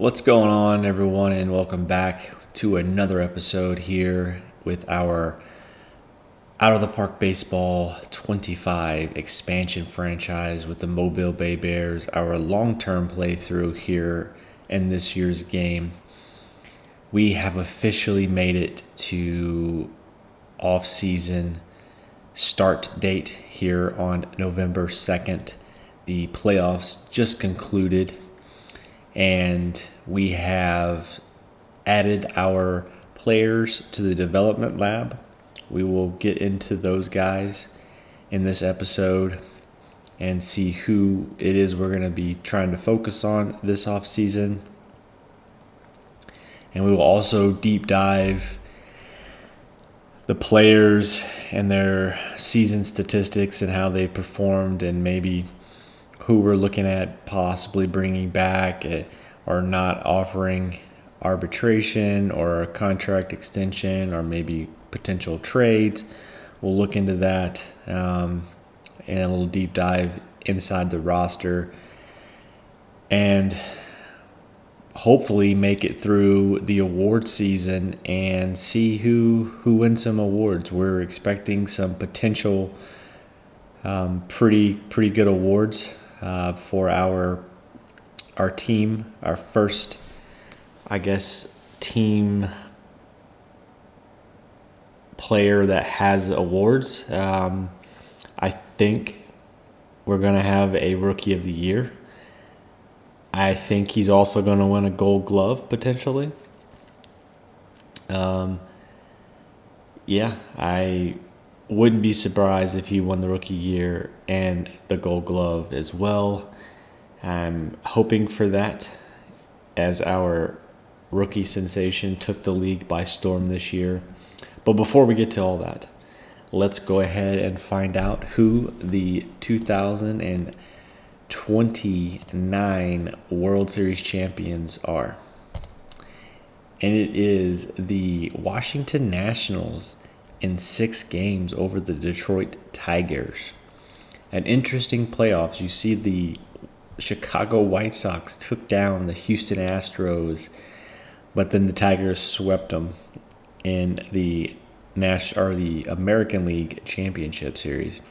What's going on, everyone, and welcome back to another episode here with our Out of the Park Baseball 25 expansion franchise with the Mobile Bay Bears, our long-term playthrough here in this year's game. We have officially made it to off-season start date here on November 2nd. The playoffs just concluded, and we have added our players to the development lab. We will get into those guys in this episode and see who it is we're going to be trying to focus on this offseason. And we will also deep dive the players and their season statistics and how they performed, and maybe who we're looking at possibly bringing back or not offering arbitration or a contract extension, or maybe potential trades. We'll look into that and a little deep dive inside the roster, and hopefully make it through the award season and see who wins some awards. We're expecting some potential pretty good awards for our team, our first, I guess, team player that has awards. I think we're going to have a Rookie of the Year. I think he's also going to win a Gold Glove potentially. I wouldn't be surprised if he won the Rookie Year and the Gold Glove as well. I'm hoping for that, as our rookie sensation took the league by storm this year. But before we get to all that, let's go ahead and find out who the 2029 World Series champions are. And it is the Washington Nationals in 6 games over the Detroit Tigers. An interesting playoffs. You see the Chicago White Sox took down the Houston Astros, but then the Tigers swept them in the American League Championship Series.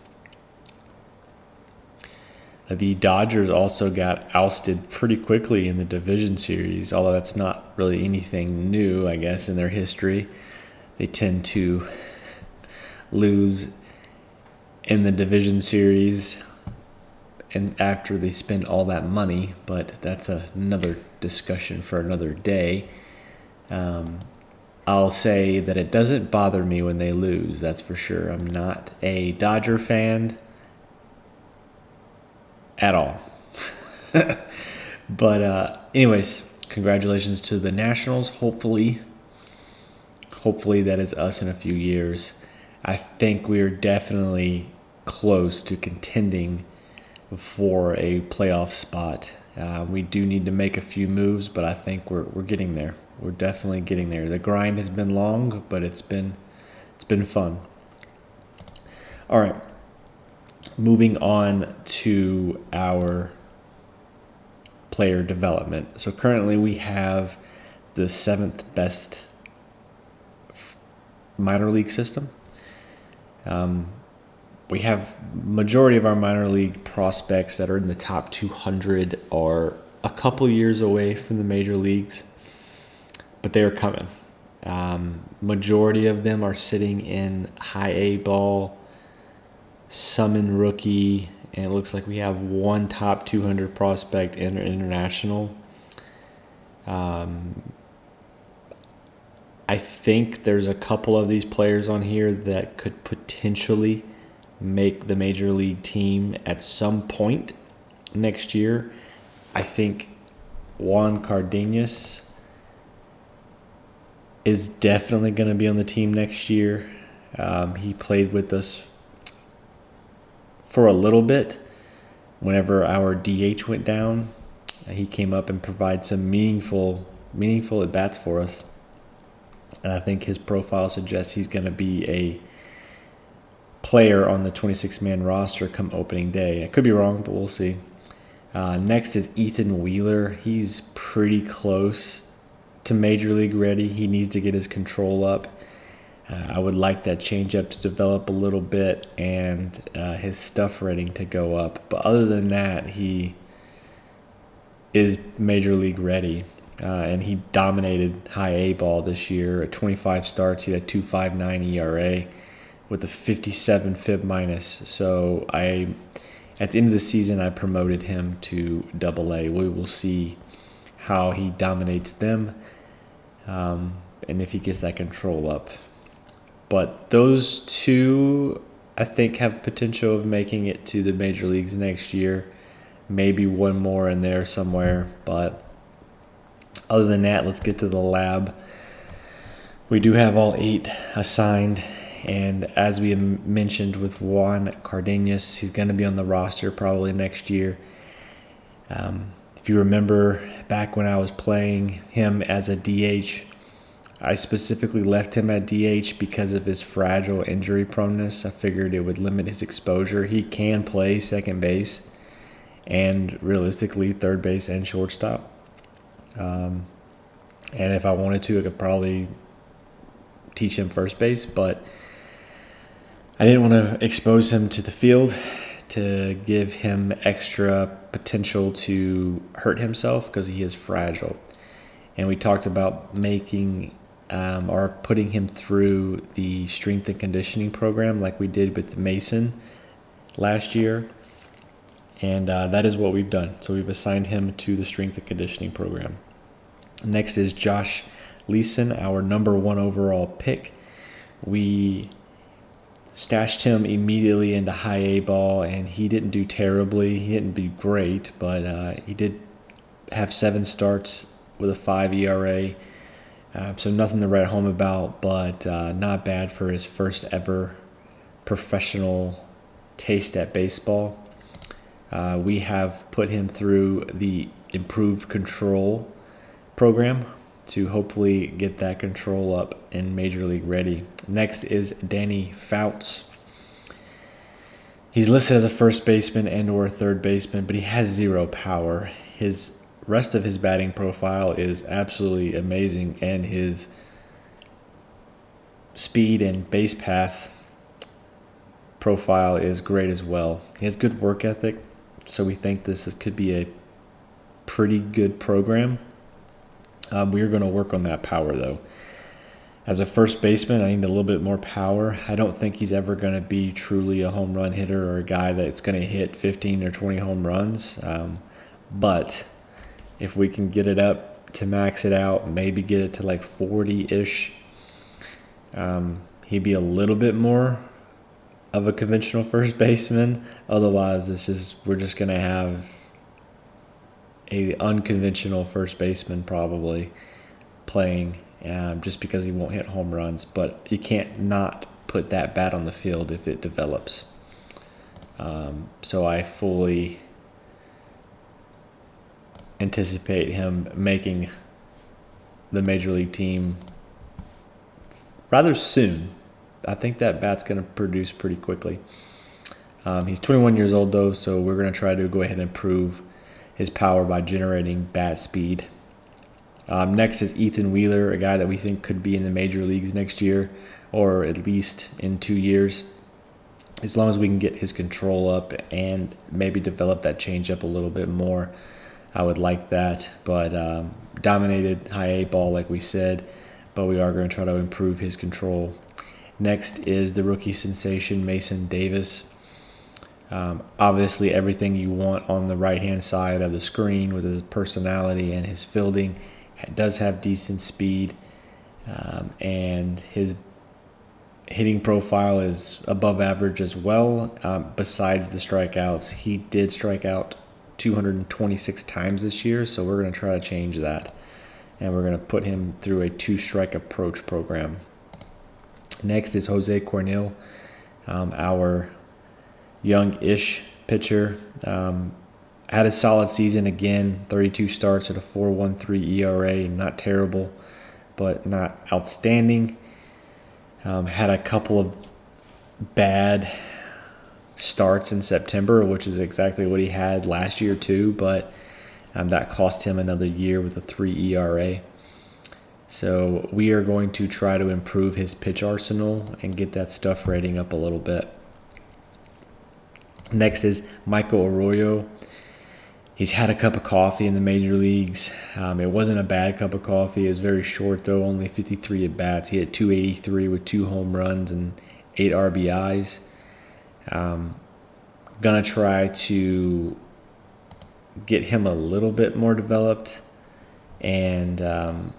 The Dodgers also got ousted pretty quickly in the division series, although that's not really anything new, I guess, in their history. They tend to lose in the division series and after they spend all that money, but that's another discussion for another day. I'll say that it doesn't bother me when they lose, that's for sure. I'm not a Dodger fan at all. But anyways, congratulations to the Nationals. Hopefully that is us in a few years. I think we are definitely close to contending for a playoff spot. We do need to make a few moves, but I think we're getting there. We're definitely getting there. The grind has been long, but it's been fun. All right. Moving on to our player development. So currently we have the 7th best minor league system. We have majority of our minor league prospects that are in the top 200 are a couple years away from the major leagues, but they are coming. Majority of them are sitting in high A ball, some in rookie, and it looks like we have one top 200 prospect in international. I think there's a couple of these players on here that could potentially make the major league team at some point next year. I think Juan Cardenas is definitely going to be on the team next year. He played with us for a little bit. Whenever our DH went down, he came up and provided some meaningful at-bats for us. And I think his profile suggests he's going to be a player on the 26-man roster come opening day. I could be wrong, but we'll see. Next is Ethan Wheeler. He's pretty close to Major League ready. He needs to get his control up. I would like that changeup to develop a little bit and his stuff rating to go up. But other than that, he is Major League ready. And he dominated high A ball this year. At 25 starts, he had a 2.59 ERA with a 57 FIB minus. So at the end of the season, I promoted him to Double A. We will see how he dominates them and if he gets that control up. But those two, I think, have potential of making it to the major leagues next year. Maybe one more in there somewhere. But other than that, let's get to the lab. We do have all 8 assigned. And as we mentioned with Juan Cardenas, he's going to be on the roster probably next year. If you remember back when I was playing him as a DH, I specifically left him at DH because of his fragile injury proneness. I figured it would limit his exposure. He can play second base and realistically third base and shortstop. And if I wanted to, I could probably teach him first base, but I didn't want to expose him to the field to give him extra potential to hurt himself because he is fragile. And we talked about making or putting him through the strength and conditioning program like we did with Mason last year. And that is what we've done. So we've assigned him to the strength and conditioning program. Next is Josh Leeson, our number 1 overall pick. We stashed him immediately into high A ball, and he didn't do terribly. He didn't do great, but he did have 7 starts with a 5 ERA. So nothing to write home about, but not bad for his first ever professional taste at baseball. We have put him through the improved control program to hopefully get that control up in Major League ready. Next is Danny Fouts. He's listed as a first baseman and or a third baseman, but he has 0 power. His rest of his batting profile is absolutely amazing, and his speed and base path profile is great as well. He has good work ethic, so we think this could be a pretty good program. We are going to work on that power, though. As a first baseman, I need a little bit more power. I don't think he's ever going to be truly a home run hitter or a guy that's going to hit 15 or 20 home runs. But if we can get it up to max it out, maybe get it to like 40-ish, he'd be a little bit more of a conventional first baseman. Otherwise, we're just going to have a unconventional first baseman probably playing just because he won't hit home runs. But you can't not put that bat on the field if it develops. So I fully anticipate him making the Major League team rather soon. I think that bat's going to produce pretty quickly. He's 21 years old, though, so we're going to try to go ahead and improve his power by generating bat speed. Next is Ethan Wheeler, a guy that we think could be in the major leagues next year, or at least in 2 years, as long as we can get his control up and maybe develop that changeup a little bit more. I would like that, but dominated high A ball like we said, but we are going to try to improve his control. Next is the rookie sensation, Mason Davis. Obviously, everything you want on the right-hand side of the screen with his personality and his fielding. Does have decent speed, and his hitting profile is above average as well. Besides the strikeouts, he did strike out 226 times this year, so we're going to try to change that, and we're going to put him through a 2-strike approach program. Next is Jose Cornell, our young-ish pitcher. Had a solid season again, 32 starts at a 4.13 ERA, not terrible, but not outstanding. Had a couple of bad starts in September, which is exactly what he had last year too, but that cost him another year with a 3 ERA. So we are going to try to improve his pitch arsenal and get that stuff rating up a little bit. Next is Michael Arroyo. He's had a cup of coffee in the major leagues. It wasn't a bad cup of coffee. It was very short, though, only 53 at-bats. He had 283 with 2 home runs and 8 RBIs. Gonna try to get him a little bit more developed and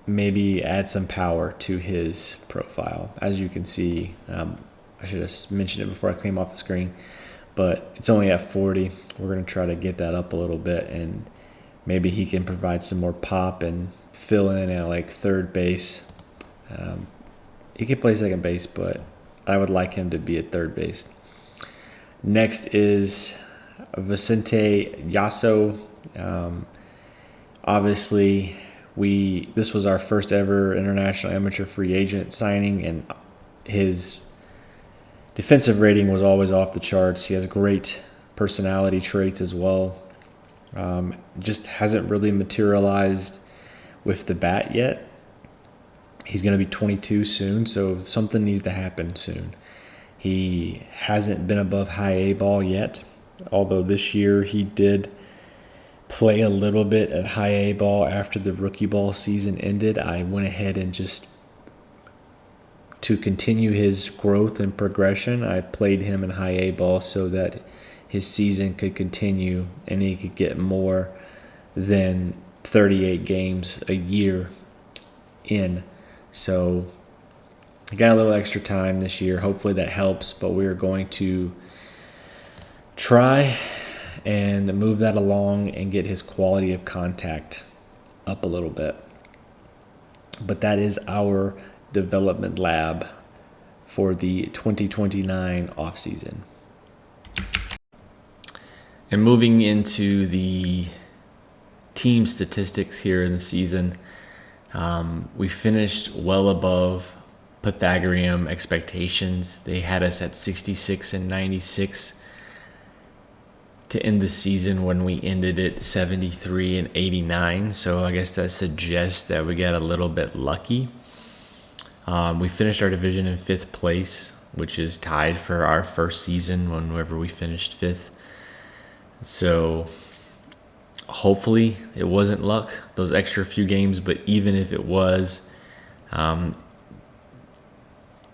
maybe add some power to his profile. As you can see, I should have mentioned it before I came off the screen, but it's only at 40. We're going to try to get that up a little bit, and maybe he can provide some more pop and fill in at like third base. He can play second base, but I would like him to be at third base. Next is Vicente Yasso. Obviously, this was our first ever international amateur free agent signing, and his defensive rating was always off the charts. He has great personality traits as well. Just hasn't really materialized with the bat yet. He's going to be 22 soon, so something needs to happen soon. He hasn't been above high A ball yet, although this year he did play a little bit at high A ball after the rookie ball season ended. I went ahead and just to continue his growth and progression, I played him in high A ball so that his season could continue and he could get more than 38 games a year in. So I got a little extra time this year. Hopefully that helps, but we're going to try and move that along and get his quality of contact up a little bit. But that is our development lab for the 2029 offseason. And moving into the team statistics here in the season, we finished well above Pythagorean expectations. They had us at 66 and 96 to end the season when we ended at 73 and 89. So I guess that suggests that we got a little bit lucky. We finished our division in 5th place, which is tied for our first season whenever we finished 5th. So hopefully it wasn't luck, those extra few games, but even if it was,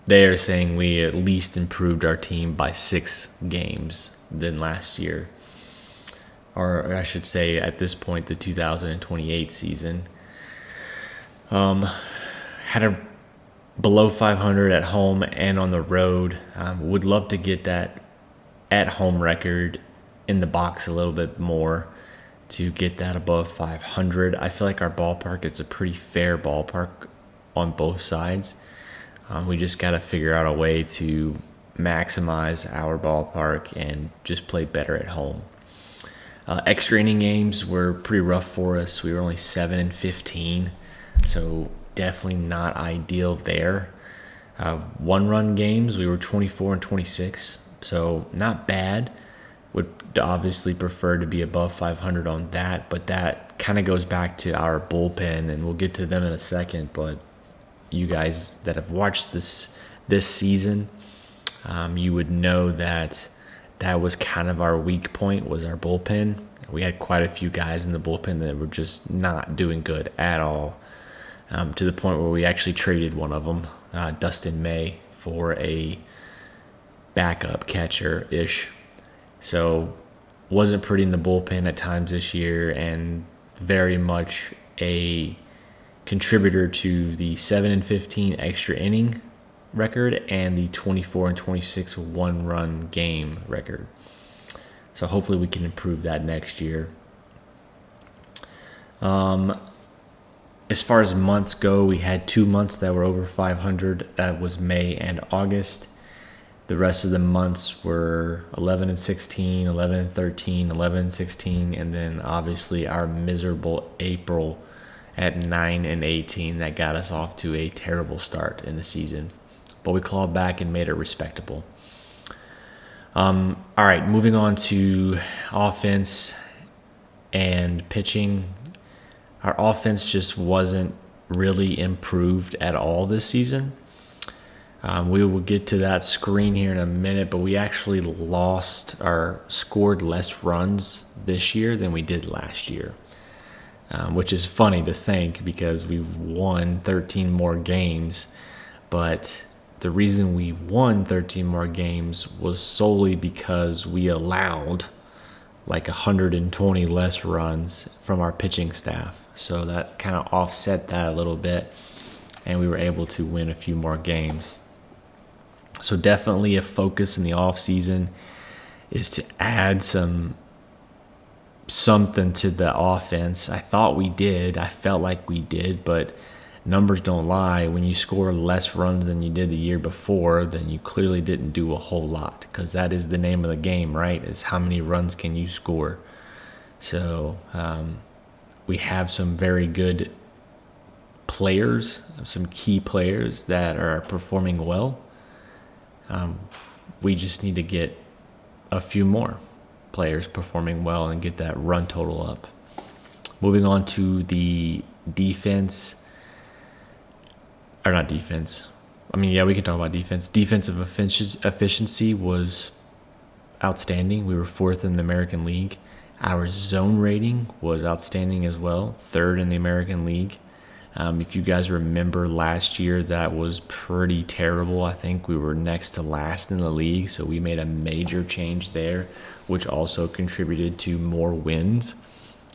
they are saying we at least improved our team by 6 games than last year. Or I should say at this point, the 2028 season. Had a below 500 at home and on the road. Would love to get that at home record in the box a little bit more to get that above 500. I feel like our ballpark is a pretty fair ballpark on both sides. We just got to figure out a way to maximize our ballpark and just play better at home. Extra inning games were pretty rough for us. We were only 7 and 15, so definitely not ideal there. 1-run games, we were 24 and 26, so not bad. Would obviously prefer to be above 500 on that, but that kind of goes back to our bullpen, and we'll get to them in a second. But you guys that have watched this season, you would know that was kind of our weak point, was our bullpen. We had quite a few guys in the bullpen that were just not doing good at all, to the point where we actually traded one of them, Dustin May, for a backup catcher-ish. So wasn't pretty in the bullpen at times this year, and very much a contributor to the 7 and 15 extra inning record and the 24 and 26 1-run game record. So hopefully we can improve that next year. As far as months go, we had 2 months that were over 500. That was May and August. The rest of the months were 11 and 16, 11 and 13, 11 and 16, and then obviously our miserable April at 9 and 18 that got us off to a terrible start in the season. But we clawed back and made it respectable. All right, moving on to offense and pitching. Our offense just wasn't really improved at all this season. We will get to that screen here in a minute, but we actually scored less runs this year than we did last year, which is funny to think because we won 13 more games. But the reason we won 13 more games was solely because we allowed like 120 less runs from our pitching staff. So that kind of offset that a little bit, and we were able to win a few more games. So definitely a focus in the offseason is to add something to the offense. I thought we did. I felt like we did, but numbers don't lie. When you score less runs than you did the year before, then you clearly didn't do a whole lot, because that is the name of the game, right? Is how many runs can you score? So we have some very good players, some key players that are performing well. We just need to get a few more players performing well and get that run total up. Moving on to the defense. Or not defense. I mean, yeah, we can talk about defense. Defensive efficiency was outstanding. We were 4th in the American League. Our zone rating was outstanding as well, 3rd in the American League. If you guys remember last year, that was pretty terrible. I think we were next to last in the league, so we made a major change there, which also contributed to more wins.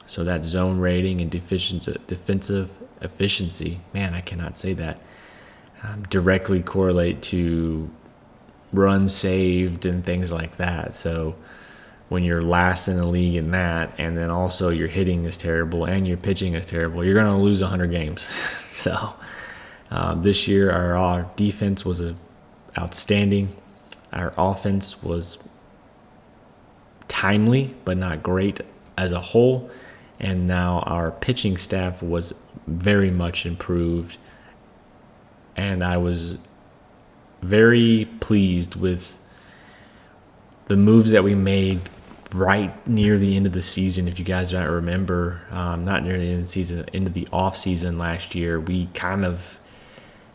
So that zone rating and defensive efficiency, man, I cannot say that, directly correlate to runs saved and things like that. So when you're last in the league in that, and then also your hitting is terrible and your pitching is terrible, you're going to lose 100 games. So this year our defense was outstanding. Our offense was timely but not great as a whole. And now our pitching staff was very much improved. And I was very pleased with the moves that we made right near the end of the season. If you guys don't remember, not near the end of the season, into the off season last year, we kind of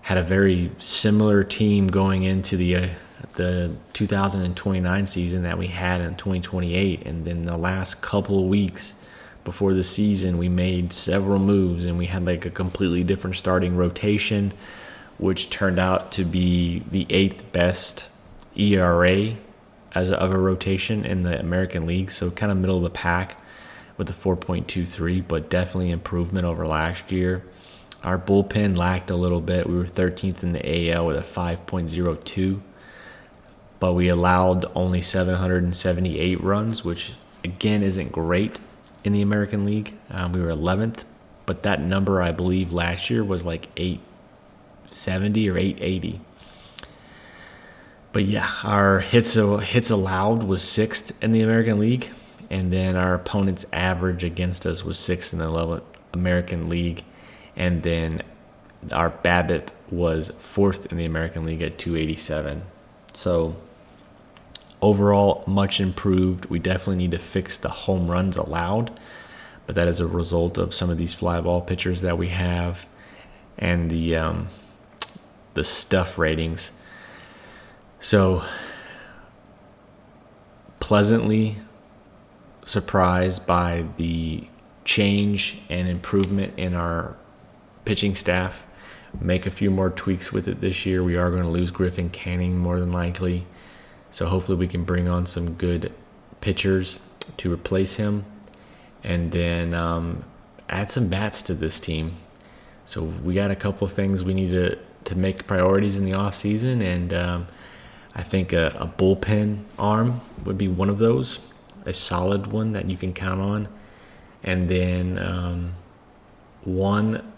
had a very similar team going into the 2029 season that we had in 2028. And then the last couple of weeks before the season, we made several moves, and we had like a completely different starting rotation, which turned out to be the 8th best ERA of a rotation in the American League. So kind of middle of the pack with a 4.23, but definitely improvement over last year. Our bullpen lacked a little bit. We were 13th in the AL with a 5.02, but we allowed only 778 runs, which again isn't great in the American League. We were 11th, but that number I believe last year was like 870 or 880. But yeah, our hits allowed was 6th in the American League, and then our opponent's average against us was 6th in the American League, and then our BABIP was 4th in the American League at 287. So overall, much improved. We definitely need to fix the home runs allowed, but that is a result of some of these fly ball pitchers that we have and the stuff ratings. So pleasantly surprised by the change and improvement in our pitching staff. Make a few more tweaks with it this year. We are going to lose Griffin Canning more than likely, so hopefully we can bring on some good pitchers to replace him, and then add some bats to this team. So we got a couple of things we need to make priorities in the off season, and I think a bullpen arm would be one of those, a solid one that you can count on. And then one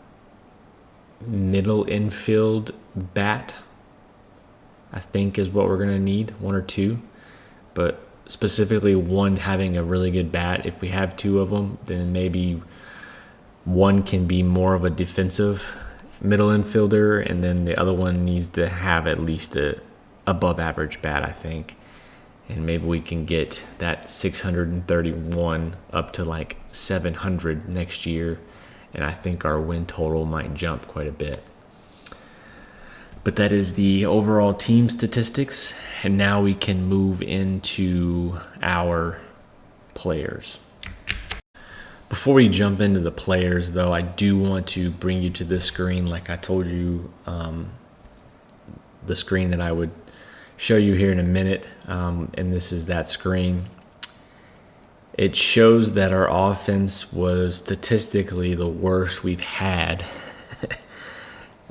middle infield bat, I think, is what we're going to need, 1 or 2. But specifically one having a really good bat. If we have 2 of them, then maybe one can be more of a defensive middle infielder, and then the other one needs to have at least a above average bat, I think. and maybe we can get that 631 up to like 700 next year, and I think our win total might jump quite a bit. But that is the overall team statistics, and now we can move into our players. Before we jump into the players, though, I do want to bring you to this screen. Like I told you, the screen that I would show you here in a minute, and this is that screen. It shows that our offense was statistically the worst we've had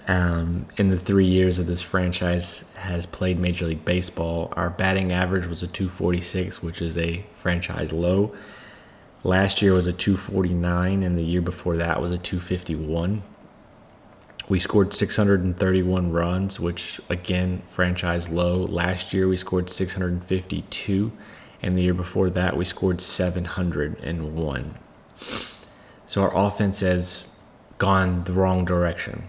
in the 3 years that this franchise has played Major League Baseball. Our batting average was a 246, which is a franchise low. Last year was a 249, and the year before that was a 251. We scored 631 runs, which, again, franchise low. Last year we scored 652, and the year before that we scored 701. So our offense has gone the wrong direction.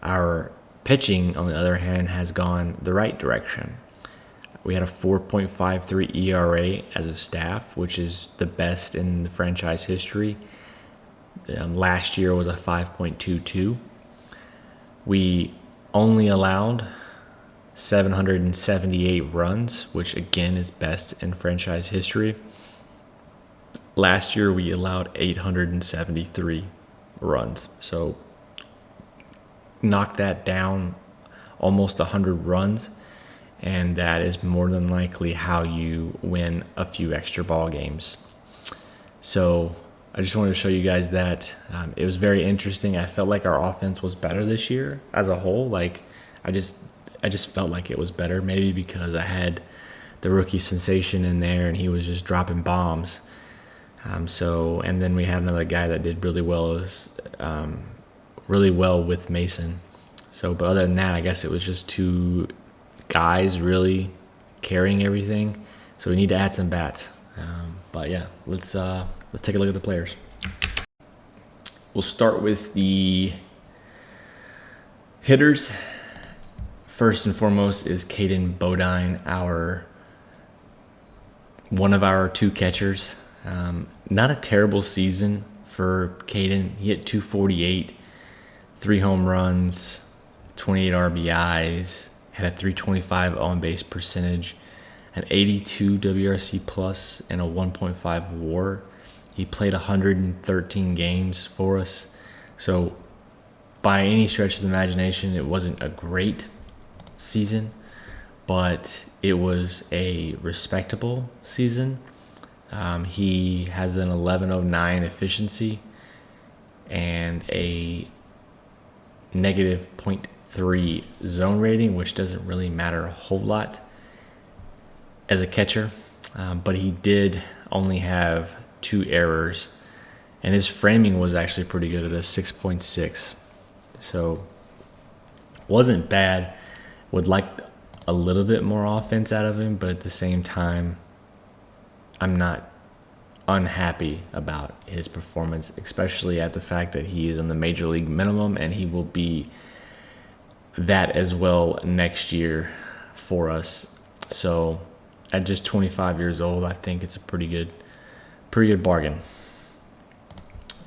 Our pitching, on the other hand, has gone the right direction. We had a 4.53 ERA as a staff, which is the best in the franchise history. Last year was a 5.22. We only allowed 778 runs, which again is best in franchise history. Last year we allowed 873 runs. So knock that down almost 100 runs. And that is more than likely how you win a few extra ball games. So I just wanted to show you guys that. It was very interesting. I felt like our offense was better this year as a whole. Like I just felt like it was better. Maybe because I had the rookie sensation in there and he was just dropping bombs. And then we had another guy that did really well with Mason. So, but other than that, I guess it was just two guys really carrying everything, so we need to add some bats. But yeah, let's take a look at the players. We'll start with the hitters. First and foremost is Caden Bodine, one of our two catchers. Not a terrible season for Caden. He hit 248, 3 home runs, 28 RBIs. Had a 325 on-base percentage, an 82 WRC plus, and a 1.5 WAR. He played 113 games for us. So by any stretch of the imagination, it wasn't a great season, but it was a respectable season. He has an 1109 efficiency and a negative .3 zone rating, which doesn't really matter a whole lot as a catcher, but he did only have 2 errors, and his framing was actually pretty good at a 6.6, so wasn't bad. Would like a little bit more offense out of him, but at the same time, I'm not unhappy about his performance, especially at the fact that he is on the major league minimum, and he will be that as well next year for us. So at just 25 years old, I think it's a pretty good bargain.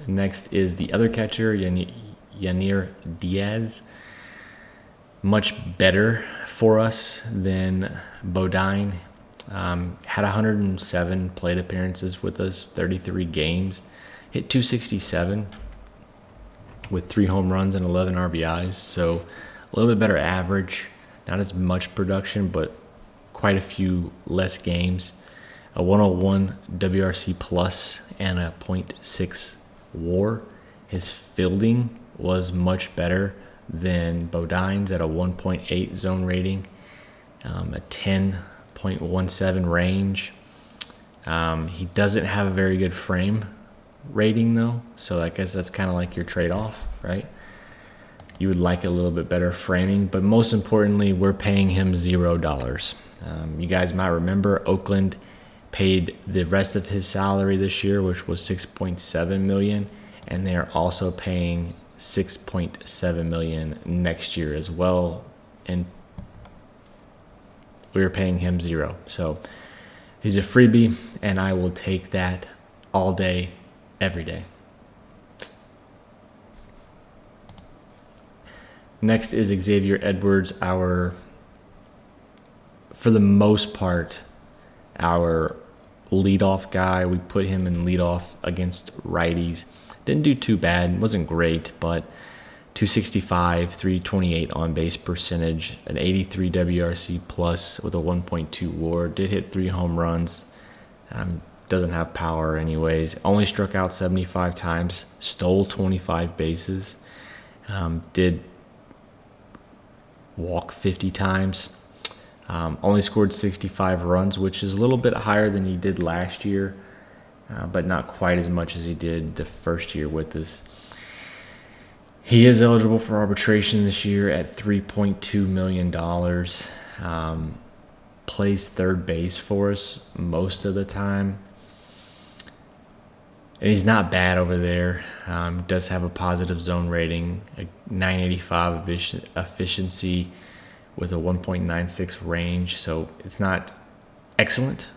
Next is the other catcher, Yanir Diaz. Much better for us than Bodine. Had 107 plate appearances with us, 33 games, hit 267 with 3 home runs and 11 RBIs. So a little bit better average, not as much production, but quite a few less games. A 101 WRC plus and a .6 WAR. His fielding was much better than Bodine's at a 1.8 zone rating, a 10.17 range. He doesn't have a very good frame rating though, so I guess that's kind of like your trade-off, right? You would like a little bit better framing, but most importantly, we're paying him $0. You guys might remember Oakland paid the rest of his salary this year, which was $6.7 million, and they are also paying $6.7 million next year as well, and we're paying him $0. So He's a freebie, and I will take that all day, every day. Next is Xavier Edwards, for the most part, our leadoff guy. We put him in leadoff against righties. Didn't do too bad. Wasn't great, but 265, 328 on base percentage, an 83 WRC plus with a 1.2 WAR. Did hit 3 home runs. Doesn't have power anyways. Only struck out 75 times. Stole 25 bases. Did walk 50 times. Only scored 65 runs, which is a little bit higher than he did last year, but not quite as much as he did the first year with us. He is eligible for arbitration this year at $3.2 million. Plays third base for us most of the time. And he's not bad over there. Does have a positive zone rating, a 985 efficiency with a 1.96 range. So it's not excellent,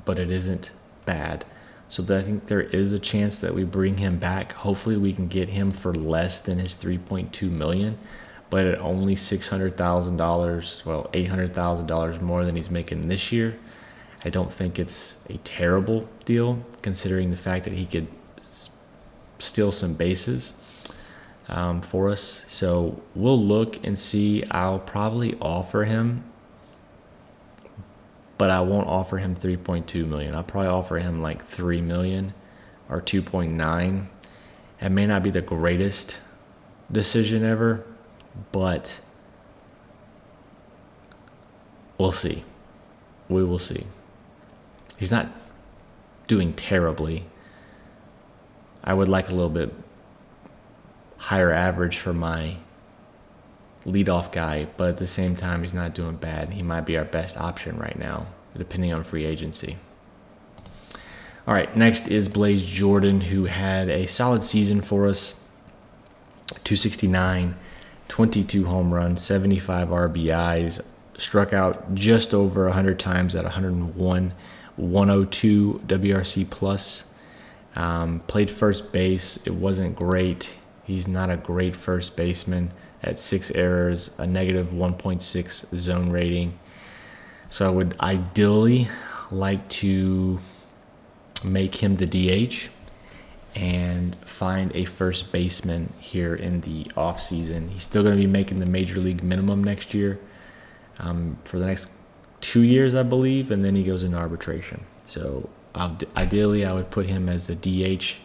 but it isn't bad. So I think there is a chance that we bring him back. Hopefully we can get him for less than his $3.2 million, but at only $600,000, well, $800,000 more than he's making this year. I don't think it's a terrible deal, considering the fact that he could steal some bases for us. So we'll look and see. I'll probably offer him, but I won't offer him $3.2 million. I'll probably offer him like $3 million or 2.9. It may not be the greatest decision ever, but we'll see. We will see. He's not doing terribly. I would like a little bit higher average for my leadoff guy, but at the same time, he's not doing bad. He might be our best option right now, depending on free agency. All right, next is Blaze Jordan, who had a solid season for us. 269, 22 home runs, 75 RBIs, struck out just over 100 times at 101, 102 WRC plus. Played first base. It wasn't great. He's not a great first baseman at 6 errors, a negative 1.6 zone rating. So I would ideally like to make him the DH and find a first baseman here in the offseason. He's still going to be making the major league minimum next year for the next 2 years, I believe, and then he goes into arbitration. So ideally, I would put him as a DH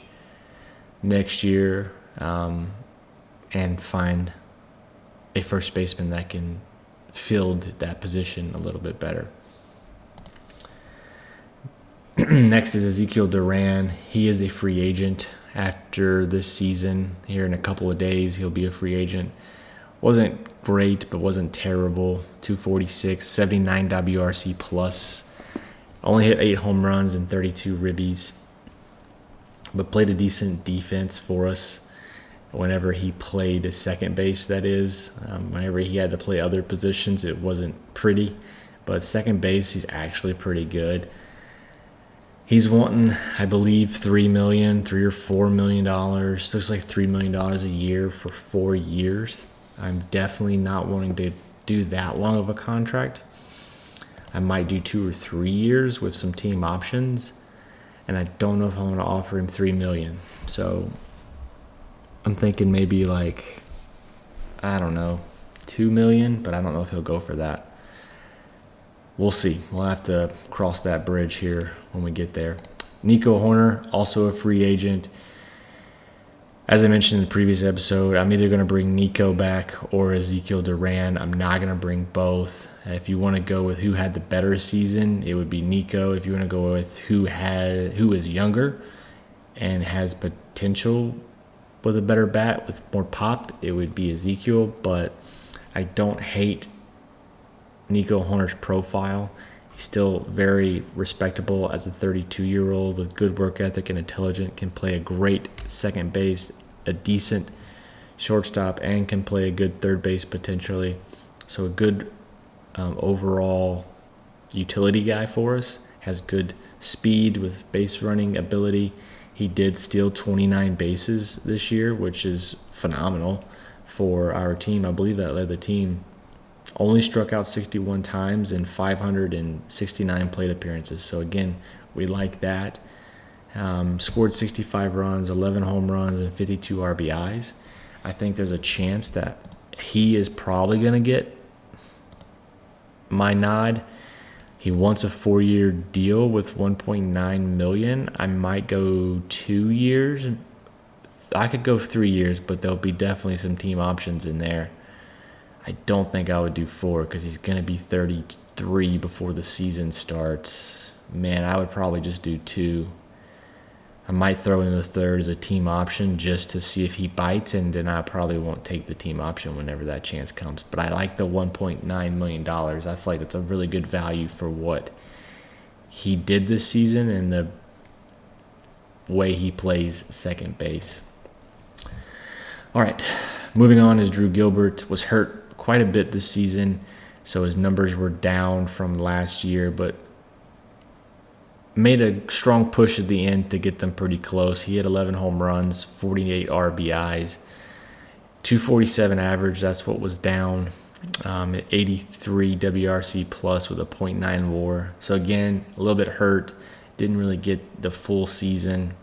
next year and find a first baseman that can fill that position a little bit better. Next is Ezekiel Duran. He is a free agent after this season. Here in a couple of days, he'll be a free agent. Wasn't great, but wasn't terrible. 246, 79 WRC plus. Only hit 8 home runs and 32 ribbies, but played a decent defense for us whenever he played a second base, that is. Whenever he had to play other positions, it wasn't pretty, but second base, he's actually pretty good. He's wanting, I believe, $3 or $4 million. Looks like $3 million a year for 4 years. I'm definitely not wanting to do that long of a contract. I might do 2 or 3 years with some team options, and I don't know if I'm going to offer him $3 million. So I'm thinking maybe like, I don't know, $2 million, but I don't know if he'll go for that. We'll see. We'll have to cross that bridge here when we get there. Nico Horner, also a free agent. As I mentioned in the previous episode, I'm either going to bring Nico back or Ezekiel Duran. I'm not going to bring both. If you want to go with who had the better season, it would be Nico. If you want to go with who is younger and has potential with a better bat, with more pop, it would be Ezekiel. But I don't hate Nico Horner's profile. He's still very respectable as a 32-year-old with good work ethic and intelligent, can play a great second base, a decent shortstop, and can play a good third base potentially. So a good overall utility guy for us. has good speed with base running ability. He did steal 29 bases this year, which is phenomenal for our team. I believe that led the team. Only struck out 61 times in 569 plate appearances. So again, we like that. Scored 65 runs, 11 home runs, and 52 RBIs. I think there's a chance that he is probably going to get my nod. He wants a 4-year deal with $1.9 million. I might go 2 years. I could go 3 years, but there'll be definitely some team options in there. I don't think I would do 4 because he's going to be 33 before the season starts. Man, I would probably just do 2. I might throw in the 3rd as a team option just to see if he bites, and then I probably won't take the team option whenever that chance comes. But I like the $1.9 million. I feel like that's a really good value for what he did this season and the way he plays second base. All right, moving on is Drew Gilbert. Was hurt quite a bit this season, so his numbers were down from last year, but made a strong push at the end to get them pretty close. He had 11 home runs, 48 RBIs, 247 average. That's what was down at 83 WRC plus with a .9 WAR. So again, a little bit hurt. Didn't really get the full season.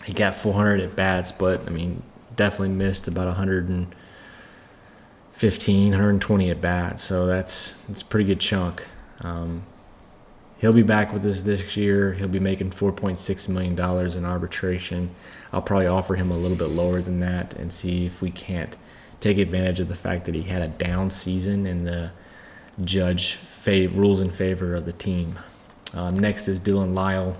He got 400 at bats, but I mean, definitely missed about 115, 120 at bats. So that's a pretty good chunk. He'll be back with us this year. He'll be making $4.6 million in arbitration. I'll probably offer him a little bit lower than that and see if we can't take advantage of the fact that he had a down season and the judge rules in favor of the team. Next is Dylan Lyle.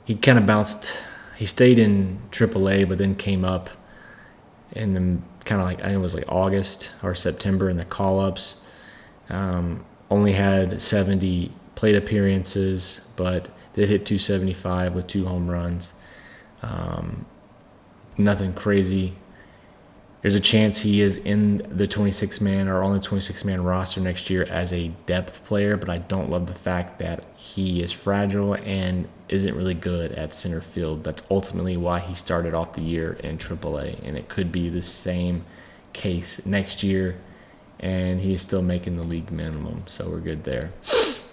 He kind of bounced. He stayed in AAA, but then came up in the kind of like, I think it was like August or September in the call-ups. Only had 70 plate appearances, but did hit 275 with 2 home runs. Nothing crazy. There's a chance he is in the 26-man or on the 26-man roster next year as a depth player, but I don't love the fact that he is fragile and isn't really good at center field. That's ultimately why he started off the year in AAA, and it could be the same case next year, and he's still making the league minimum, so we're good there.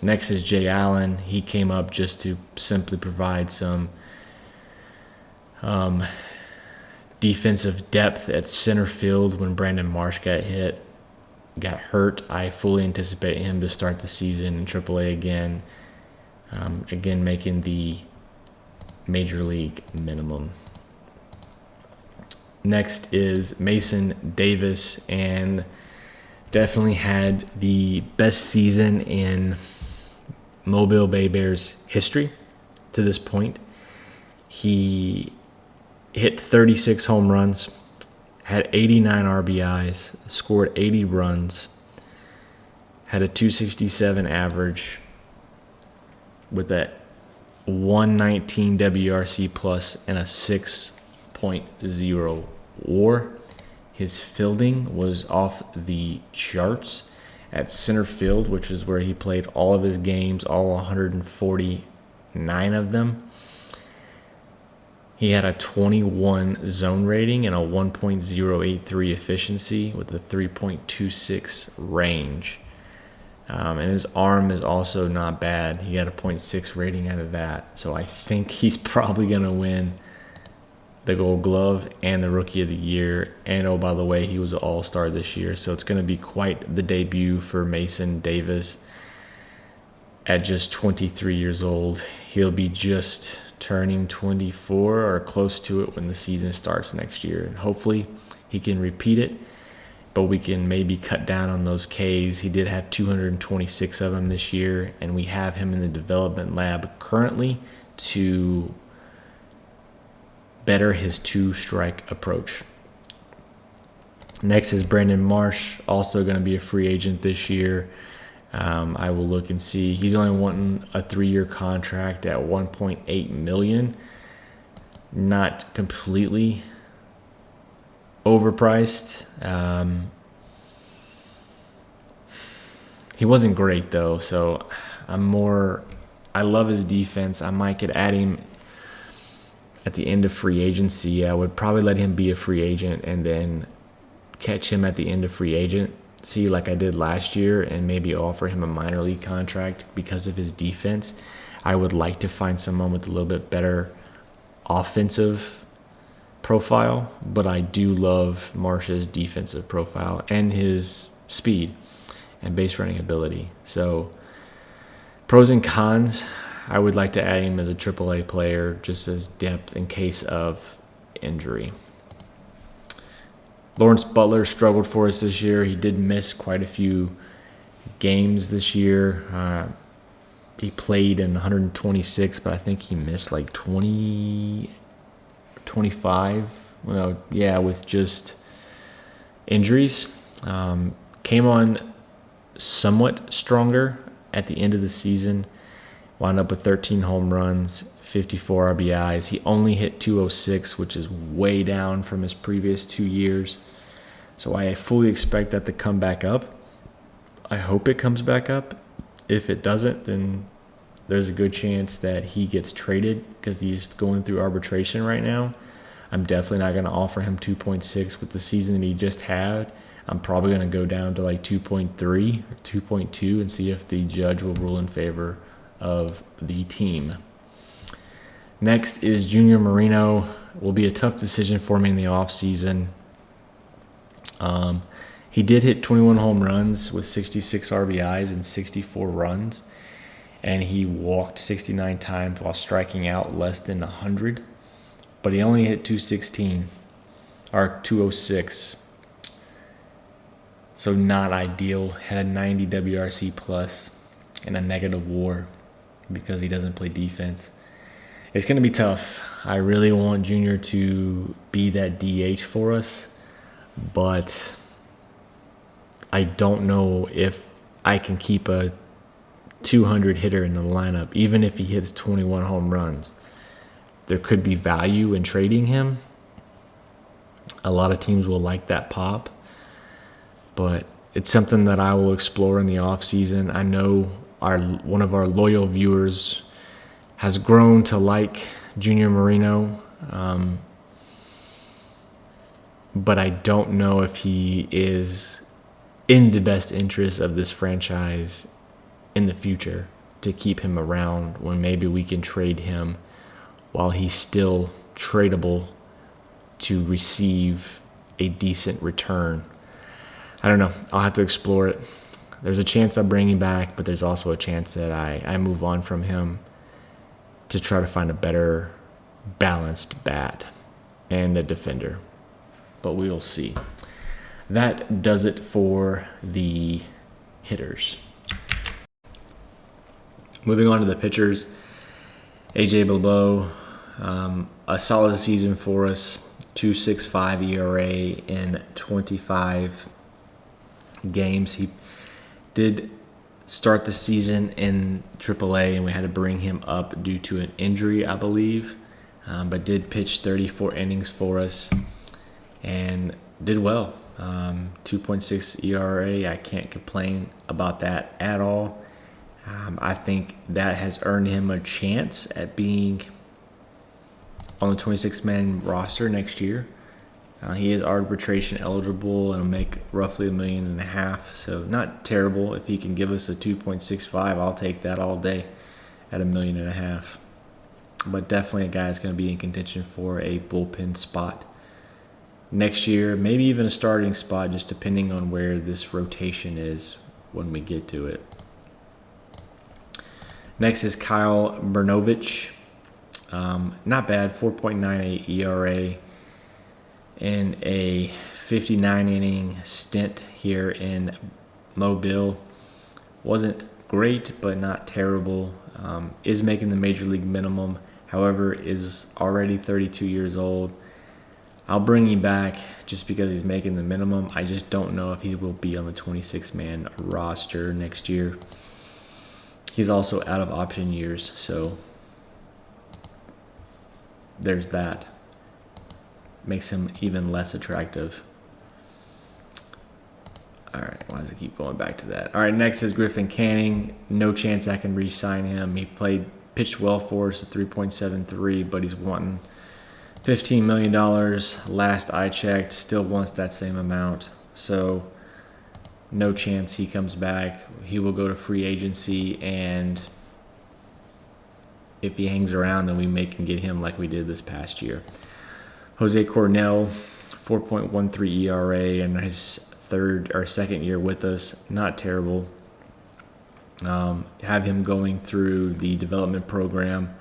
Next is Jay Allen. He came up just to simply provide some defensive depth at center field when Brandon Marsh got hurt. I fully anticipate him to start the season in AAA again, making the major league minimum. Next is Mason Davis, and definitely had the best season in Mobile Bay Bears history to this point. He hit 36 home runs, had 89 RBIs, scored 80 runs, had a 267 average with a 119 WRC plus and a 6.0 WAR. His fielding was off the charts at center field, which is where he played all of his games, all 149 of them. He had a 21 zone rating and a 1.083 efficiency with a 3.26 range. And his arm is also not bad. He had a 0.6 rating out of that. So I think he's probably going to win the Gold Glove and the Rookie of the Year. And, oh, by the way, he was an All-Star this year. So it's going to be quite the debut for Mason Davis at just 23 years old. He'll be just turning 24 or close to it when the season starts next year. And hopefully he can repeat it, but we can maybe cut down on those Ks. He did have 226 of them this year, and we have him in the development lab currently to better his two-strike approach. Next is Brandon Marsh, also going to be a free agent this year. I will look and see. He's only wanting a 3-year contract at $1.8 million. Not completely overpriced. He wasn't great though, so I love his defense. I might could add him at the end of free agency. I would probably let him be a free agent and then catch him at the end of free agency like I did last year and maybe offer him a minor league contract because of his defense. I would like to find someone with a little bit better offensive profile, but I do love Marsh's defensive profile and his speed and base running ability. So pros and cons, I would like to add him as a AAA player just as depth in case of injury. Lawrence Butler struggled for us this year. He did miss quite a few games this year. He played in 126, but I think he missed like 20, 25. Well, yeah, with just injuries. Came on somewhat stronger at the end of the season. Wound up with 13 home runs, 54 RBIs. He only hit 206, which is way down from his previous 2 years. So I fully expect that to come back up. I hope it comes back up. If it doesn't, then there's a good chance that he gets traded because he's going through arbitration right now. I'm definitely not going to offer him 2.6 with the season that he just had. I'm probably going to go down to like 2.3 or 2.2 and see if the judge will rule in favor of the team. Next is Junior Marino. Will be a tough decision for me in the offseason. He did hit 21 home runs with 66 RBIs and 64 runs, and he walked 69 times while striking out less than 100, but he only hit 216 or 206. So not ideal. Had a 90 WRC plus and a negative WAR because he doesn't play defense. It's going to be tough. I really want Junior to be that DH for us, but I don't know if I can keep a 200 hitter in the lineup, even if he hits 21 home runs. There could be value in trading him. A lot of teams will like that pop, but it's something that I will explore in the offseason. I know one of our loyal viewers has grown to like Junior Marino, but I don't know if he is in the best interest of this franchise in the future to keep him around when maybe we can trade him while he's still tradable to receive a decent return. I don't know. I'll have to explore it. There's a chance I'll bring him back, but there's also a chance that I move on from him to try to find a better balanced bat and a defender. But we will see. That does it for the hitters. Moving on to the pitchers. AJ Bilbao, a solid season for us. 2.65 ERA in 25 games. He did start the season in AAA, and we had to bring him up due to an injury, I believe, but did pitch 34 innings for us and did well. 2.6 ERA, I can't complain about that at all. I think that has earned him a chance at being on the 26-man roster next year. He is arbitration eligible and will make roughly $1.5 million, so not terrible. If he can give us a 2.65, I'll take that all day at $1.5 million. But definitely a guy that's going to be in contention for a bullpen spot next year, maybe even a starting spot, just depending on where this rotation is when we get to it. Next is Kyle Brnovich. Not bad, 4.98 ERA in a 59-inning stint here in Mobile. Wasn't great, but not terrible. Is making the major league minimum, however, is already 32 years old. I'll bring him back just because he's making the minimum. I just don't know if he will be on the 26-man roster next year. He's also out of option years, so there's that. Makes him even less attractive. All right, why does it keep going back to that? All right, next is Griffin Canning. No chance I can re-sign him. He pitched well for us at 3.73, but he's wanting $15 million. Last I checked, still wants that same amount. So no chance he comes back. He will go to free agency, and if he hangs around, then we can get him like we did this past year. Jose Cornell, 4.13 ERA, and his second year with us. Not terrible. Have him going through the development program.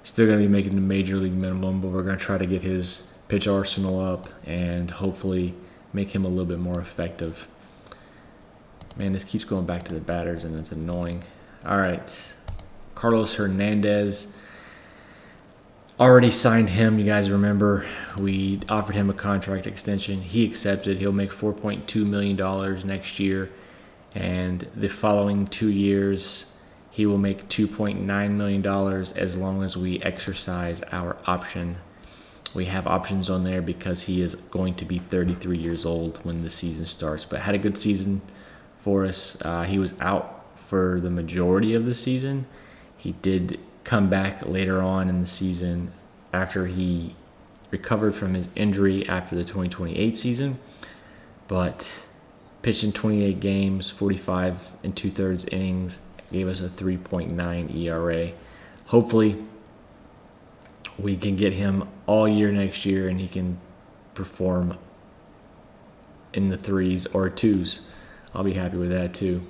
Still going to be making the major league minimum, but we're going to try to get his pitch arsenal up and hopefully make him a little bit more effective. Man, this keeps going back to the batters, and it's annoying. All right. Carlos Hernandez. Already signed him. You guys remember we offered him a contract extension. He accepted. He'll make $4.2 million next year. And the following 2 years, he will make $2.9 million as long as we exercise our option. We have options on there because he is going to be 33 years old when the season starts. But had a good season for us. He was out for the majority of the season. He did come back later on in the season after he recovered from his injury after the 2028 season, but pitched in 28 games, 45 and 2/3 innings, gave us a 3.9 ERA. Hopefully we can get him all year next year and he can perform in the 3s or 2s. I'll be happy with that too.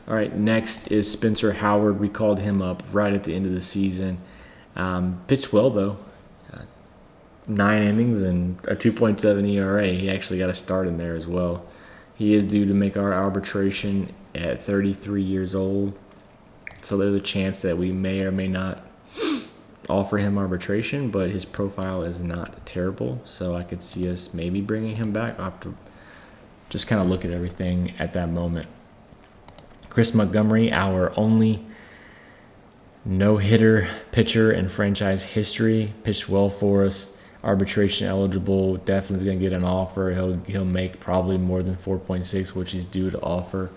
All right, next is Spencer Howard. We called him up right at the end of the season. Pitched well, though. 9 innings and a 2.7 ERA. He actually got a start in there as well. He is due to make our arbitration at 33 years old. So there's a chance that we may or may not offer him arbitration, but his profile is not terrible. So I could see us maybe bringing him back. I'll have to just kind of look at everything at that moment. Chris Montgomery, our only no-hitter pitcher in franchise history, pitched well for us. Arbitration eligible, definitely going to get an offer. He'll make probably more than 4.6, which he's due to offer.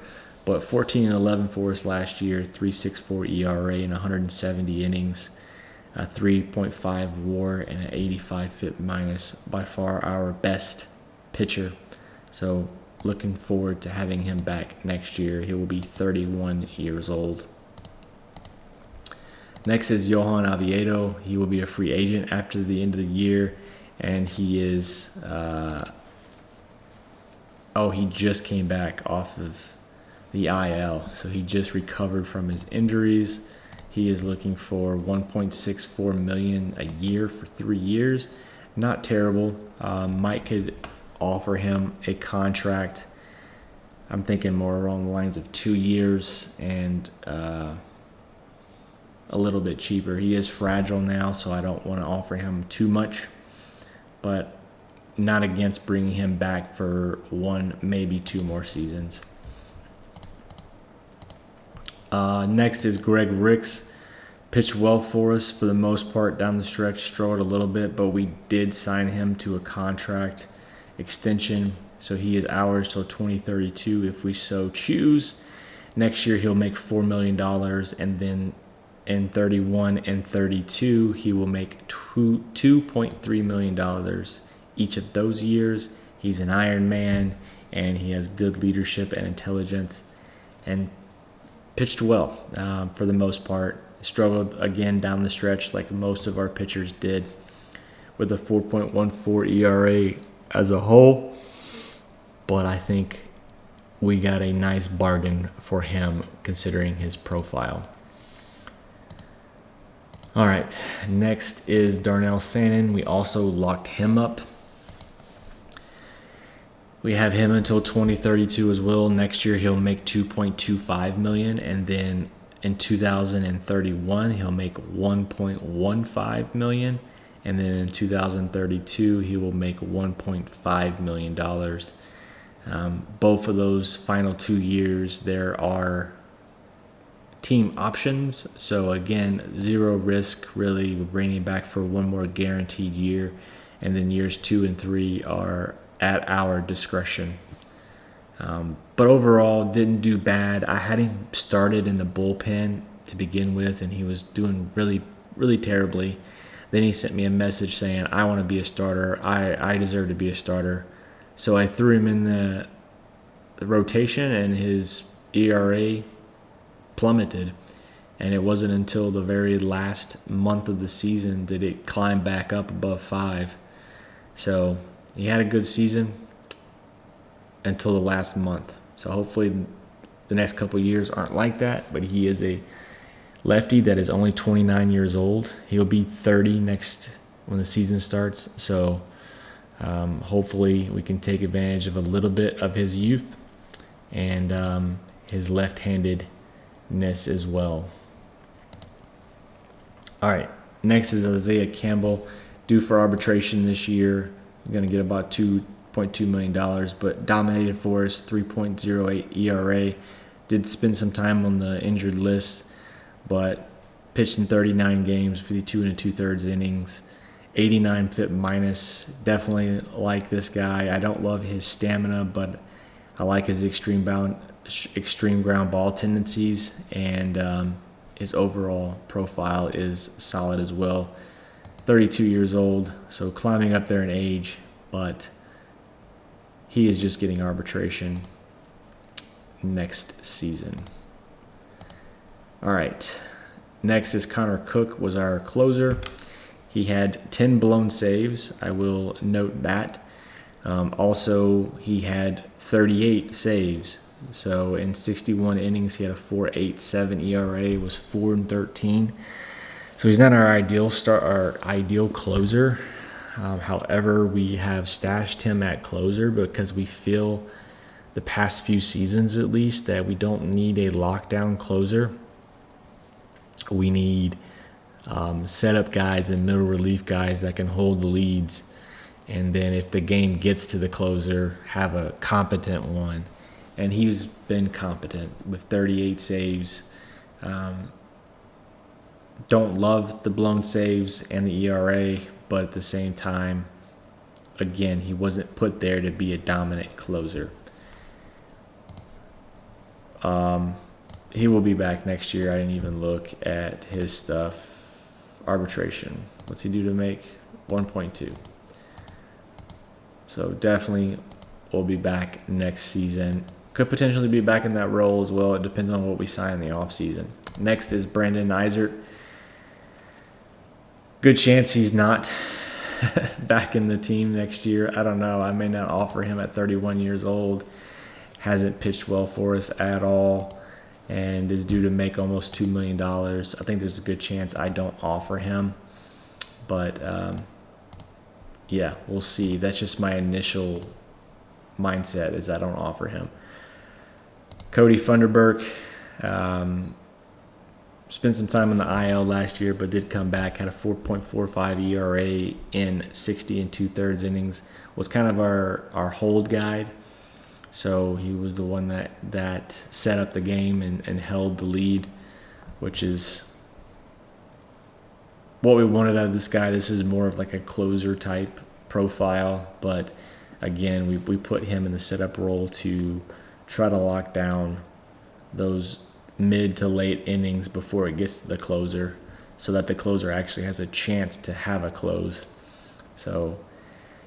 But 14 and 11 for us last year, 3.64 ERA in 170 innings, a 3.5 WAR and an 85 FIP minus. By far our best pitcher. So looking forward to having him back next year. He will be 31 years old. Next is Johan Oviedo. He will be a free agent after the end of the year, and he is he just came back off of the IL, so he just recovered from his injuries. He is looking for $1.64 million a year for 3 years. Not terrible. Mike could offer him a contract. I'm thinking more along the lines of 2 years and a little bit cheaper. He is fragile now, so I don't want to offer him too much, but not against bringing him back for 1, maybe 2 more seasons. Next is Greg Ricks. Pitched well for us for the most part down the stretch, struggled a little bit, but we did sign him to a contract extension, so he is ours till 2032 if we so choose. Next year he'll make $4 million, and then in 31 and 32 he will make $2.3 million each of those years. He's an Iron Man, and he has good leadership and intelligence, and pitched well for the most part. Struggled again down the stretch like most of our pitchers did, with a 4.14 ERA as a whole, but I think we got a nice bargain for him considering his profile. All right, next is Darnell Sannon. We also locked him up. We have him until 2032 as well. Next year he'll make $2.25 million, and then in 2031 he'll make $1.15 million, and then in 2032 he will make $1.5 million. Both of those final 2 years there are team options, so again, zero risk really. We're bringing back for 1 more guaranteed year, and then years 2 and 3 are at our discretion. But overall, didn't do bad. I had him started in the bullpen to begin with, and he was doing really, really terribly. Then he sent me a message saying, I want to be a starter. I deserve to be a starter. So I threw him in the rotation, and his ERA plummeted. And it wasn't until the very last month of the season did it climb back up above 5. So he had a good season until the last month. So hopefully the next couple of years aren't like that. But he is a lefty that is only 29 years old. He'll be 30 next when the season starts. So hopefully we can take advantage of a little bit of his youth and his left-handedness as well. All right, next is Isaiah Campbell, due for arbitration this year. We're going to get about $2.2 million, but dominated for us, 3.08 ERA. Did spend some time on the injured list, but pitched in 39 games, 52 and 2/3 innings, 89 FIP minus. Definitely like this guy. I don't love his stamina, but I like his extreme ground ball tendencies, and his overall profile is solid as well. 32 years old, so climbing up there in age, but he is just getting arbitration next season. All right, next is Connor Cook, was our closer. He had 10 blown saves. I will note that. Also, he had 38 saves. So in 61 innings, he had a 4.87 ERA, was 4-13. So he's not our ideal closer. However, we have stashed him at closer because we feel the past few seasons, at least, that we don't need a lockdown closer. We need setup guys and middle relief guys that can hold the leads. And then if the game gets to the closer, have a competent one. And he's been competent with 38 saves. Don't love the blown saves and the ERA, but at the same time, again, he wasn't put there to be a dominant closer. He will be back next year. I didn't even look at his stuff. Arbitration. What's he due to make? 1.2. So definitely will be back next season. Could potentially be back in that role as well. It depends on what we sign in the offseason. Next is Brandon Eisert. Good chance he's not back in the team next year. I don't know. I may not offer him at 31 years old. Hasn't pitched well for us at all and is due to make almost $2 million. I think there's a good chance I don't offer him. But, yeah, we'll see. That's just my initial mindset, is I don't offer him. Cody Funderburk spent some time on the IL last year, but did come back. Had a 4.45 ERA in 60 and 2/3 innings. Was kind of our hold guide. So he was the one that set up the game and held the lead, which is what we wanted out of this guy. This is more of like a closer type profile, but again, we put him in the setup role to try to lock down those mid to late innings before it gets to the closer, so that the closer actually has a chance to have a close. So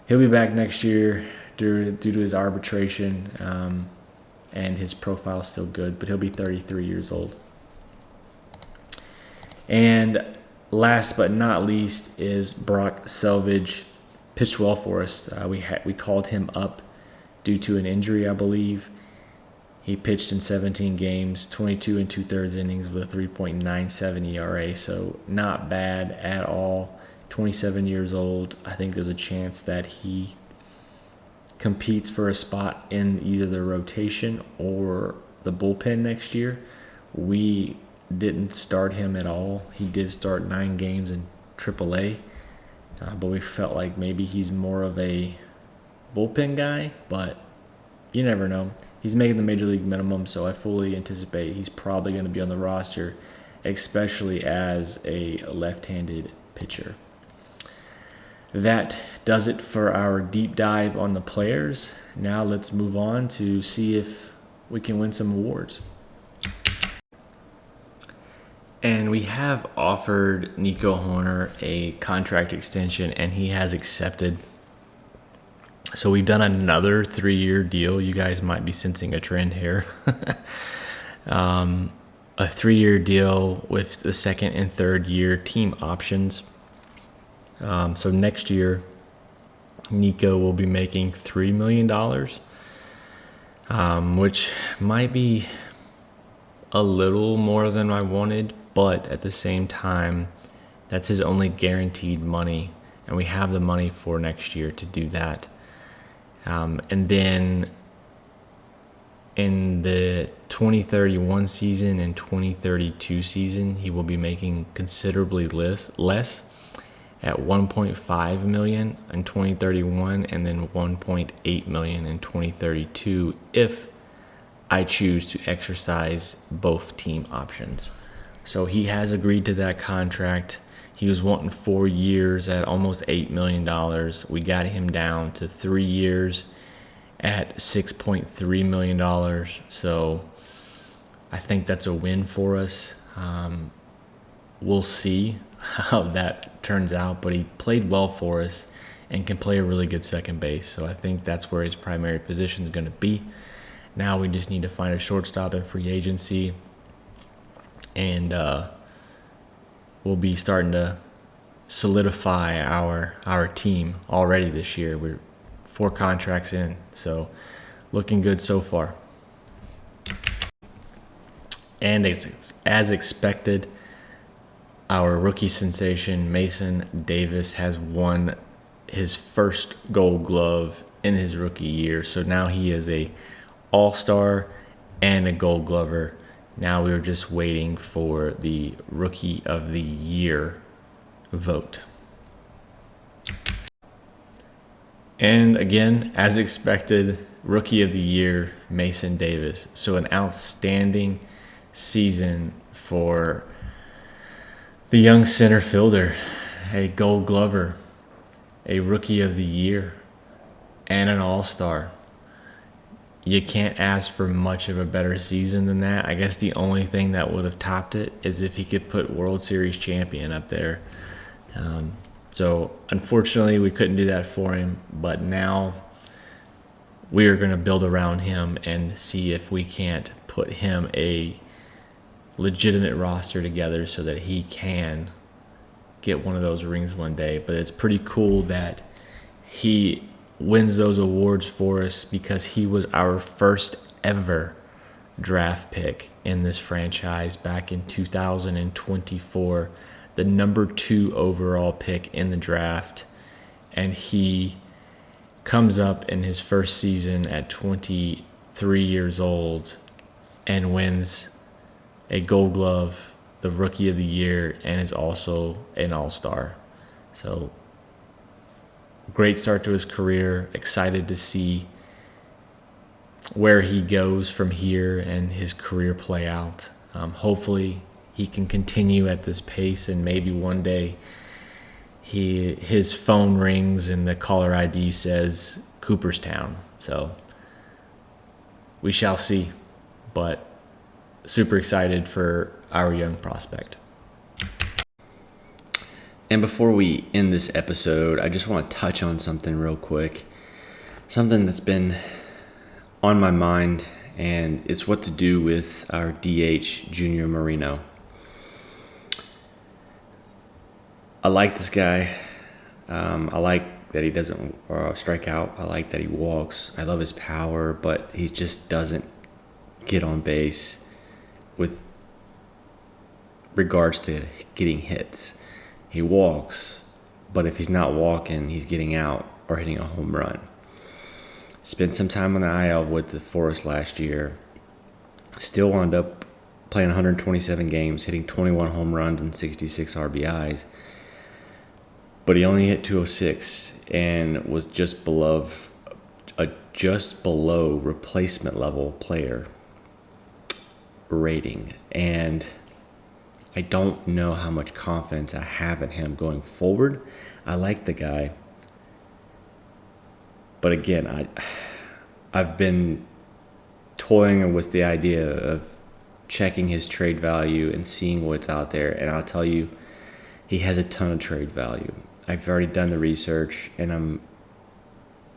he'll be back next year due to his arbitration, and his profile is still good, but he'll be 33 years old. And last but not least is Brock Selvage. Pitched well for us. We called him up due to an injury, I believe. He pitched in 17 games, 22 and 2/3 innings with a 3.97 ERA, so not bad at all. 27 years old. I think there's a chance that he competes for a spot in either the rotation or the bullpen next year. We didn't start him at all. He did start 9 games in AAA, but we felt like maybe he's more of a bullpen guy, but you never know. He's making the major league minimum, so I fully anticipate he's probably going to be on the roster, especially as a left-handed pitcher. That does it for our deep dive on the players. Now let's move on to see if we can win some awards. And we have offered Nico Horner a contract extension, and he has accepted. So we've done another 3-year deal. You guys might be sensing a trend here. A 3-year deal with the second and third year team options. So next year, Nico will be making $3 million, which might be a little more than I wanted, but at the same time, that's his only guaranteed money, and we have the money for next year to do that. And then in the 2031 season and 2032 season, he will be making considerably less at $1.5 million in 2031 and then $1.8 million in 2032 if I choose to exercise both team options. So he has agreed to that contract. He was wanting 4 years at almost $8 million. We got him down to 3 years at $6.3 million. So I think that's a win for us. We'll see how that turns out, but he played well for us and can play a really good second base. So I think that's where his primary position is going to be. Now we just need to find a shortstop in free agency, and we'll be starting to solidify our team already this year. We're 4 contracts in, so looking good so far. And as expected, our rookie sensation, Mason Davis, has won his first Gold Glove in his rookie year. So now he is a All-Star and a Gold Glover. Now we are just waiting for the Rookie of the Year vote. And again, as expected, Rookie of the Year, Mason Davis. So an outstanding season for the young center fielder, a Gold Glover, a Rookie of the Year, and an All-Star. You can't ask for much of a better season than that. I guess the only thing that would have topped it is if he could put World Series champion up there. So unfortunately, we couldn't do that for him, but now we are going to build around him and see if we can't put him a legitimate roster together so that he can get one of those rings one day. But it's pretty cool that he wins those awards for us because he was our first ever draft pick in this franchise back in 2024, the number 2 overall pick in the draft, and he comes up in his first season at 23 years old and wins a Gold Glove, the Rookie of the Year, and is also an All-Star. So great start to his career. Excited to see where he goes from here and his career play out. Hopefully he can continue at this pace, and maybe one day his phone rings and the caller ID says Cooperstown. So we shall see, but super excited for our young prospect. And before we end this episode, I just want to touch on something real quick. Something that's been on my mind, and it's what to do with our DH, Junior Marino. I like this guy. I like that he doesn't strike out. I like that he walks. I love his power, but he just doesn't get on base with regards to getting hits. He walks, but if he's not walking, he's getting out or hitting a home run. Spent some time on the IL with the Forest last year. Still wound up playing 127 games, hitting 21 home runs and 66 RBIs. But he only hit 206 and was just below replacement level player rating. And I don't know how much confidence I have in him going forward. I like the guy, But again, I've been toying with the idea of checking his trade value and seeing what's out there. And I'll tell you, he has a ton of trade value. I've already done the research, and I'm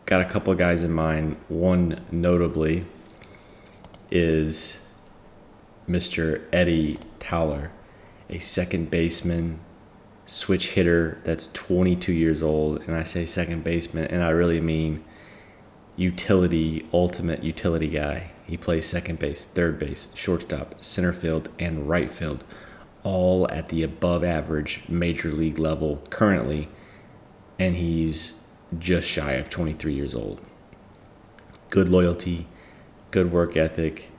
got a couple of guys in mind. One notably is Mr. Eddie Towler, a second baseman, switch hitter that's 22 years old. And I say second baseman, and I really mean ultimate utility guy. He plays second base, third base, shortstop, center field, and right field, all at the above average major league level currently, and he's just shy of 23 years old. Good loyalty, good work ethic,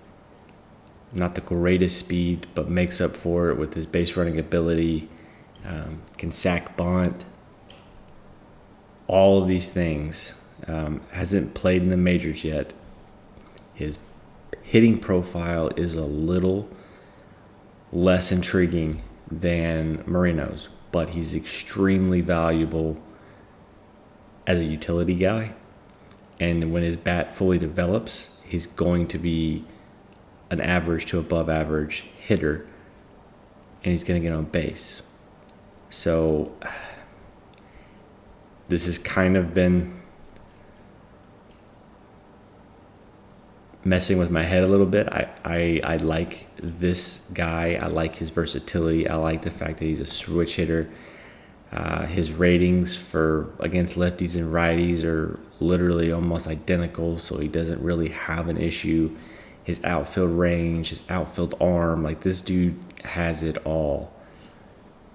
not the greatest speed, but makes up for it with his base running ability, can sack bunt, all of these things. Hasn't played in the majors yet. His hitting profile is a little less intriguing than Moreno's, but he's extremely valuable as a utility guy. And when his bat fully develops, he's going to be an average to above average hitter, and he's going to get on base. So this has kind of been messing with my head a little bit. I like this guy. I like his versatility. I like the fact that he's a switch hitter. His ratings for against lefties and righties are literally almost identical, so he doesn't really have an issue. His outfield range, his outfield arm, like this dude has it all.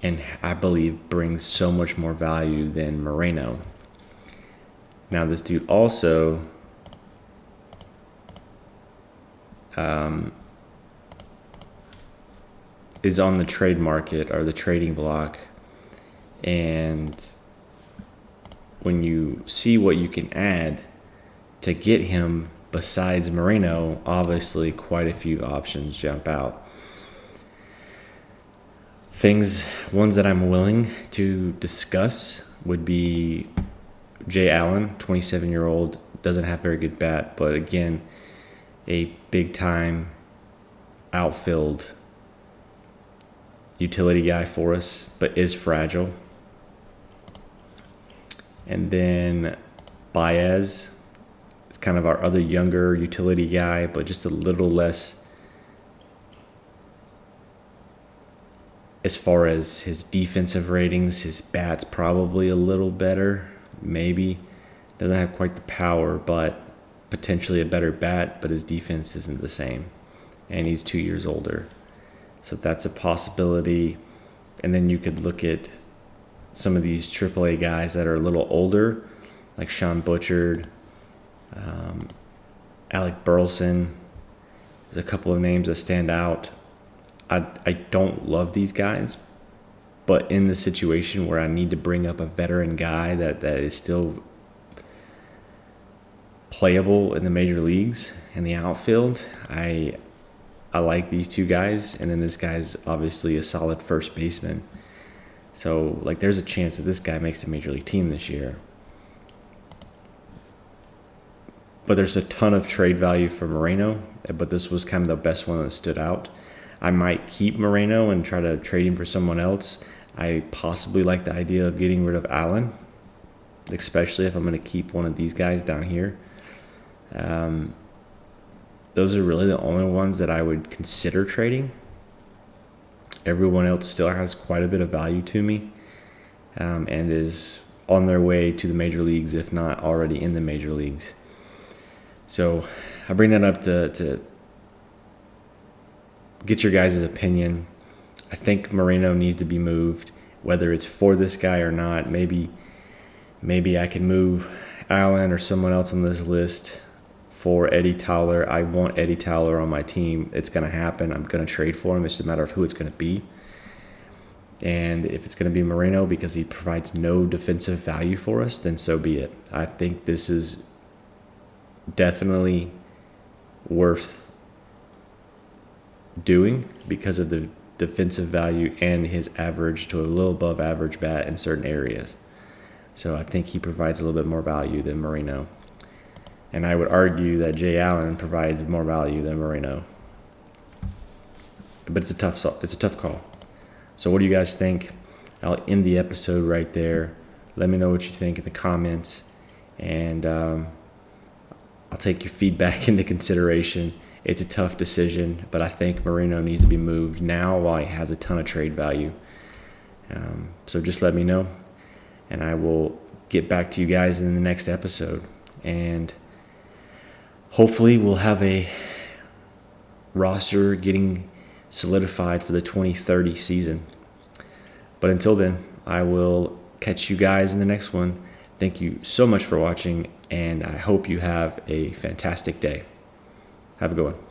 And I believe brings so much more value than Moreno. Now this dude also is on the trade market or the trading block, and when you see what you can add to get him besides Moreno, obviously quite a few options jump out. Ones that I'm willing to discuss would be Jay Allen, 27-year-old, doesn't have very good bat, but again, a big-time outfield utility guy for us, but is fragile. And then Baez is kind of our other younger utility guy, but just a little less as far as his defensive ratings. His bat's probably a little better, maybe. Doesn't have quite the power, but potentially a better bat, but his defense isn't the same. And he's 2 years older. So that's a possibility. And then you could look at some of these AAA guys that are a little older, like Sean Butchard, Alec Burleson. There's a couple of names that stand out. I don't love these guys, but in the situation where I need to bring up a veteran guy that is still playable in the major leagues in the outfield, I like these two guys. And then this guy's obviously a solid first baseman. So, like, there's a chance that this guy makes the major league team this year. But there's a ton of trade value for Moreno, but this was kind of the best one that stood out. I might keep Moreno and try to trade him for someone else. I possibly like the idea of getting rid of Allen, especially if I'm going to keep one of these guys down here. Those are really the only ones that I would consider trading. Everyone else still has quite a bit of value to me, and is on their way to the major leagues, if not already in the major leagues. So I bring that up to get your guys' opinion. I think Moreno needs to be moved, whether it's for this guy or not. Maybe I can move Allen or someone else on this list for Eddie Towler. I want Eddie Towler on my team. It's going to happen. I'm going to trade for him. It's just a matter of who it's going to be. And if it's going to be Moreno because he provides no defensive value for us, then so be it. I think this is definitely worth doing because of the defensive value and his average to a little above average bat in certain areas. So I think he provides a little bit more value than Moreno. And I would argue that Jay Allen provides more value than Moreno. But it's a tough call. So what do you guys think? I'll end the episode right there. Let me know what you think in the comments, and I'll take your feedback into consideration. It's a tough decision, but I think Moreno needs to be moved now while he has a ton of trade value. So just let me know, and I will get back to you guys in the next episode. And hopefully we'll have a roster getting solidified for the 2030 season. But until then, I will catch you guys in the next one. Thank you so much for watching, and I hope you have a fantastic day. Have a good one.